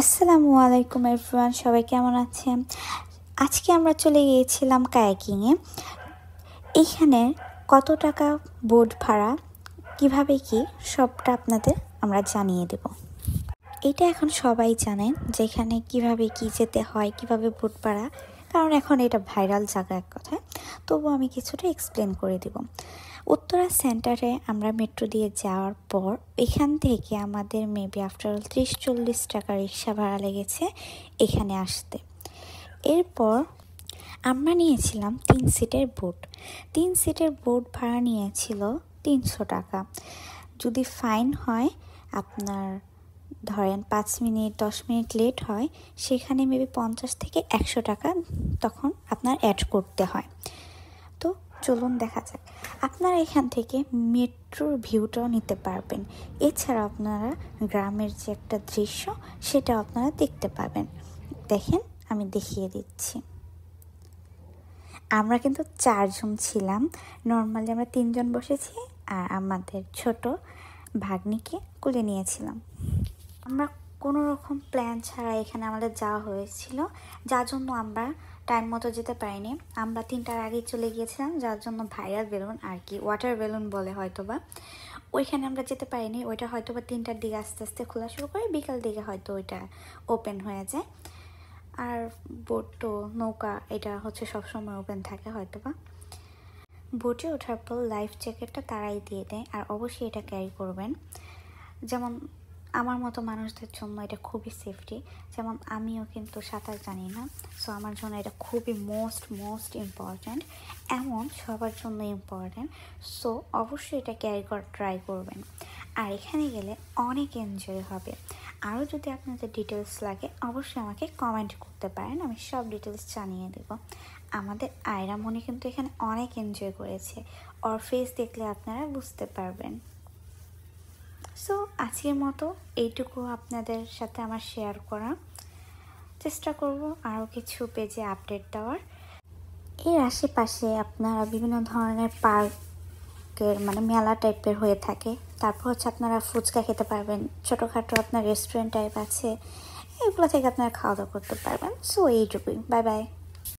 আসসালামু আলাইকুম এভরিওয়ান, সবাই কেমন আছেন? আজকে আমরা চলে গিয়েছিলাম কায়াকিংয়ে। এইখানে কত টাকা বোট ভাড়া, কিভাবে কি সবটা আপনাদের আমরা জানিয়ে দেব। এটা এখন সবাই জানেন যে এখানে কীভাবে কি যেতে হয়, কিভাবে বোট ভাড়া, কারণ এখন এটা ভাইরাল জায়গা এক কথায়। তবু আমি কিছুটা এক্সপ্লেন করে দেব। উত্তরা সেন্টারে আমরা মেট্রো দিয়ে যাওয়ার পর এখান থেকে আমাদের মেবি আফটার অল 30-40 টাকা রিক্সা ভাড়া লেগেছে এখানে আসতে। এরপর আমরা নিয়েছিলাম 3 সিটের বোট। 3 সিটের বোট ভাড়া নিয়েছিল 300 টাকা। যদি ফাইন হয়, আপনার ধরেন 5 মিনিট 10 মিনিট লেট হয়, সেখানে মেবি 50 থেকে 100 টাকা তখন আপনার অ্যাড করতে হয়। তো চলুন দেখা যাক। আপনারা এখান থেকে মেট্রোর ভিউটাও নিতে পারবেন। এছাড়া আপনারা গ্রামের যে একটা দৃশ্য, সেটাও আপনারা দেখতে পাবেন। দেখেন, আমি দেখিয়ে দিচ্ছি। আমরা কিন্তু 4 জন ছিলাম। নর্মালি আমরা 3 জন বসেছি আর আমাদের ছোট ভাগ্নিকে কোলে নিয়েছিলাম। আমরা কোনো রকম প্ল্যান ছাড়া এখানে আমাদের যাওয়া হয়েছিল, যার জন্য আমরা টাইম মতো যেতে পারিনি। আমরা 3টার আগেই চলে গিয়েছিলাম, যার জন্য ভাইরাল বেলুন আর কি, ওয়াটার বেলুন বলে হয়তোবা, ওইখানে আমরা যেতে পারিনি। ওইটা হয়তোবা 3টার দিকে আস্তে আস্তে খোলা শুরু করে, বিকাল দিকে হয়তো ওইটা ওপেন হয়ে যায়। আর বোট তো নৌকা, এটা হচ্ছে সবসময় ওপেন থাকে হয়তোবা। বোটে ওঠার পর লাইফ জ্যাকেটটা তারাই দিয়ে দেয়, আর অবশ্যই এটা ক্যারি করবেন। যেমন আমার মতো মানুষদের জন্য এটা খুবই সেফটি। যেমন আমিও কিন্তু সাঁতার জানি না, সো আমার জন্য এটা খুবই মোস্ট ইম্পর্ট্যান্ট। এমন সবার জন্য ইম্পর্ট্যান্ট, সো অবশ্যই এটা ক্যারি করার ট্রাই করবেন। আর এখানে গেলে অনেক এনজয় হবে। আরও যদি আপনাদের ডিটেলস লাগে, অবশ্যই আমাকে কমেন্ট করতে পারেন, আমি সব ডিটেলস জানিয়ে দেব। আমাদের আয়রা মনি কিন্তু এখানে অনেক এনজয় করেছে, ওর ফেস দেখলে আপনারা বুঝতে পারবেন। সো আজকের মতো এইটুকু আপনাদের সাথে আমার শেয়ার করা। চেষ্টা করব আরও কিছু পেজে আপডেট দেওয়ার। এর আশেপাশে আপনারা বিভিন্ন ধরনের পার্কের মেলা টাইপের হয়ে থাকে। তারপর হচ্ছে আপনারা ফুচকা খেতে পারবেন, ছোটোখাটো আপনার রেস্টুরেন্ট টাইপ আছে, এগুলো থেকে আপনারা খাওয়া দাওয়া করতে পারবেন। সো এইটুকুই, বাই বাই।